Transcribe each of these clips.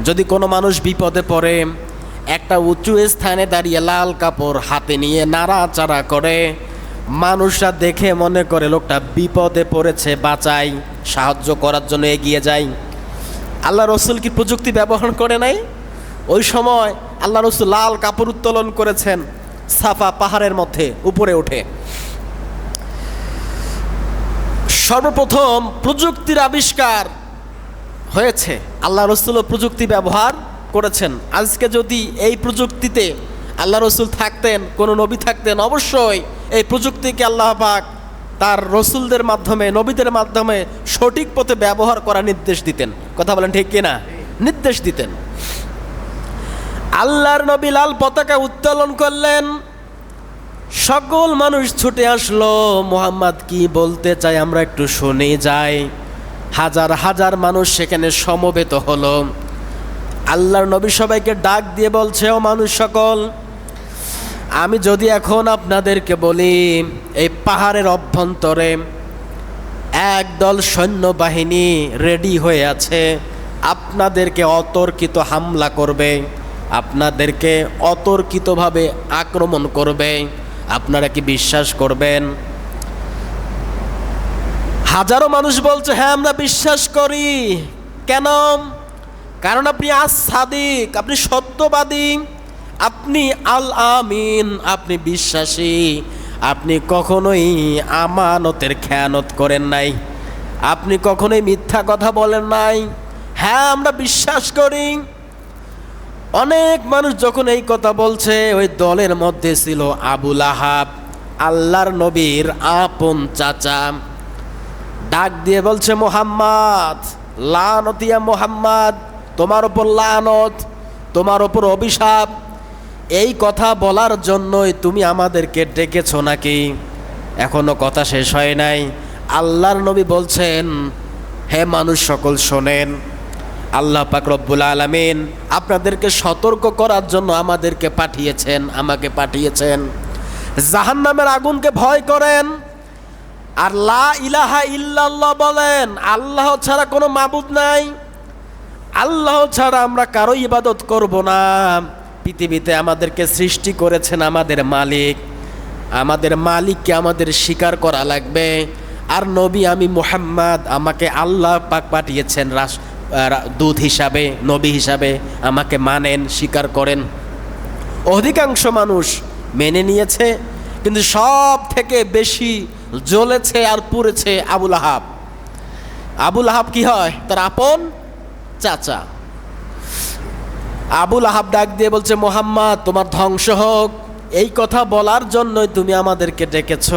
যদি কোনো মানুষ বিপদে পড়ে, একটা উঁচু স্থানে দাঁড়িয়ে লাল কাপড় হাতে নিয়ে নাড়াচাড়া করে, মানুষরা দেখে মনে করে লোকটা বিপদে পড়েছে, বাঁচাই, সাহায্য করার জন্য এগিয়ে যায়। আল্লাহ রসুল কি প্রযুক্তি ব্যবহার করে নাই? ওই সময় আল্লাহ রসুল লাল কাপড় উত্তোলন করেছেন সাফা পাহাড়ের মধ্যে উপরে উঠে। সর্বপ্রথম প্রযুক্তির আবিষ্কার হয়েছে, আল্লাহ রসুলও প্রযুক্তি ব্যবহার করেছেন। আজকে যদি এই প্রযুক্তিতে আল্লাহ রসুল থাকতেন, কোনো নবী থাকতেন, অবশ্যই এই প্রযুক্তিকে আল্লাহ পাক তার রসুলদের মাধ্যমে, নবীদের মাধ্যমে সঠিক পথে ব্যবহার করার নির্দেশ দিতেন। কথা বলেন ঠিক কিনা? নির্দেশ দিতেন। আল্লাহর নবী লাল পতাকা উত্তোলন করলেন, সকল মানুষ ছুটে আসলো, মুহাম্মদ কি বলতে চাই আমরা একটু শুনে যাই। হাজার হাজার মানুষ সেখানে সমবেত হলো। আল্লাহর নবী সবাইকে ডাক দিয়ে বলছে, ও মানুষ সকল, আমি যদি এখন আপনাদেরকে বলি এই পাহাড়ের অভ্যন্তরে একদল সৈন্যবাহিনী রেডি হয়ে আছে, আপনাদেরকে অতর্কিত হামলা করবে, আপনাদেরকে অতর্কিতভাবে আক্রমণ করবে, আপনারা কি বিশ্বাস করবেন? হাজারো মানুষ বলছে, হ্যাঁ আমরা বিশ্বাস করি। কেন? কারণ আপনি সাদিক, আপনি সত্যবাদী, আপনি আল আমিন, আপনি বিশ্বাসী, আপনি কখনোই আমানতের খেয়ানত করেন নাই, আপনি কখনোই মিথ্যা কথা বলেন নাই। হ্যাঁ আমরা বিশ্বাস করি। অনেক মানুষ যখন এই কথা বলছে, ওই দলের মধ্যে ছিল আবু লাহাব, আল্লাহর নবীর আপন চাচা। ডাক দিয়ে বলছে, মুহাম্মদ, লানত ইয়া মুহাম্মদ, তোমার ওপর লানত, তোমার ওপর অভিশাপ। এই কথা বলার জন্যই তুমি আমাদেরকে ডেকেছ নাকি? এখনো কথা শেষ হয় নাই। আল্লাহর নবী বলছেন, হে মানুষ সকল শোনেন, আল্লাহ পাক রব্বুল আলামিন আপনাদেরকে সতর্ক করার জন্য আমাদেরকে পাঠিয়েছেন, আমাকে পাঠিয়েছেন। জাহান্নামের আগুনকে ভয় করেন, আর লা ইলাহা ইল্লাল্লাহ বলেন, আল্লাহ ছাড়া কোনো মাবুদ নাই, আল্লাহ ছাড়া আমরা কারো ইবাদত করব না। পৃথিবীতে আমাদেরকে সৃষ্টি করেছেন আমাদের মালিক, আমাদের মালিককে আমাদের স্বীকার করা লাগবে। আর নবী আমি মুহাম্মদ, আমাকে আল্লাহ পাক পাঠিয়েছেন দূত হিসাবে, নবী হিসাবে, আমাকে মানেন, স্বীকার করেন। অধিকাংশ মানুষ মেনে নিয়েছে, কিন্তু সব থেকে বেশি জ্বলেছে আর পুড়েছে আবু লাহাব। আবু লাহাব কি হয়? তার আপন চাচা। আবু লাহাব ডাক দিয়ে বলছে, মুহাম্মদ তোমার ধ্বংস হোক, এই কথা বলার জন্যই তুমি আমাদেরকে ডেকেছ।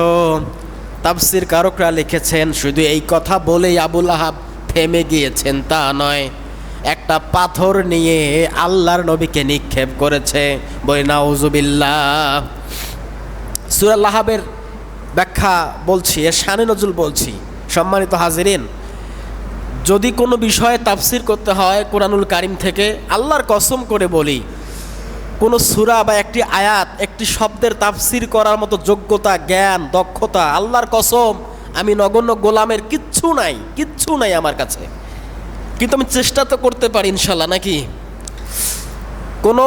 তাফসীর কারকরা লিখেছেন, শুধু এই কথা বলেই আবু লাহাব থেমে গিয়েছেন তা নয়, একটা পাথর নিয়ে আল্লাহর নবীকে নিক্ষেপ করেছে। বলি নাউজুবিল্লাহ। সূরা লাহাবের ব্যাখ্যা বলছি, এর শানে নজুল বলছি। সম্মানিত হাজিরিন, যদি কোনো বিষয়ে তাফসীর করতে হয় কোরআনুল কারীম থেকে, আল্লাহর কসম করে বলি, কোনো সূরা বা একটি আয়াত, একটি শব্দের তাফসীর করার মতো যোগ্যতা, জ্ঞান, দক্ষতা, আল্লাহর কসম আমি নগণ্য গোলামের কিচ্ছু নাই, কিচ্ছু নাই আমার কাছে। কিন্তু আমি চেষ্টা তো করতে পারি ইনশাল্লাহ, নাকি? কোনো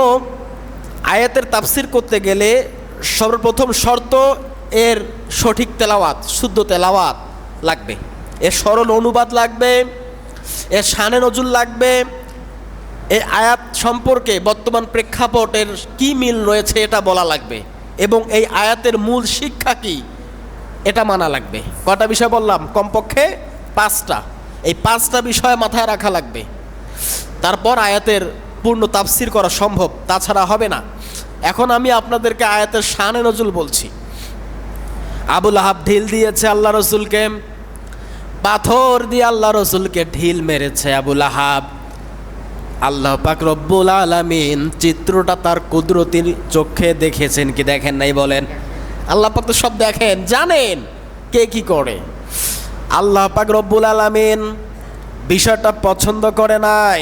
আয়াতের তাফসীর করতে গেলে সর্বপ্রথম শর্ত এর সঠিক তেলাওয়াত, শুদ্ধ তেলাওয়াত লাগবে, এর সরল অনুবাদ লাগবে, এর শানে নজুল লাগবে, এই আয়াত সম্পর্কে বর্তমান প্রেক্ষাপটের কি মিল রয়েছে এটা বলা লাগবে, এবং এই আয়াতের মূল শিক্ষা কি এটা মানা লাগবে। কটা বিষয় বললাম? কমপক্ষে 5টা। এই 5টা বিষয় মাথায় রাখা লাগবে, তারপর আয়াতের পূর্ণ তাফসীর করা সম্ভব, তাছাড়া হবে না। এখন আমি আপনাদেরকে আয়াতের শানে নজুল বলছি। আবু লাহাব ঢিল দিয়েছে আল্লাহ রসুলকে, পাথর দিয়ে আল্লাহ রসুলকে ঢিল মেরেছে আবু লাহাব। আল্লাহ পাক রব্বুল আলামিন চিত্রটা তার কুদরতির চোখে দেখেছেন কি দেখেন নাই বলেন? আল্লাহ পাক তো সব দেখেন, জানেন কে কি করে। আল্লাহ পাক রব্বুল আলামিন বিষয়টা পছন্দ করে নাই।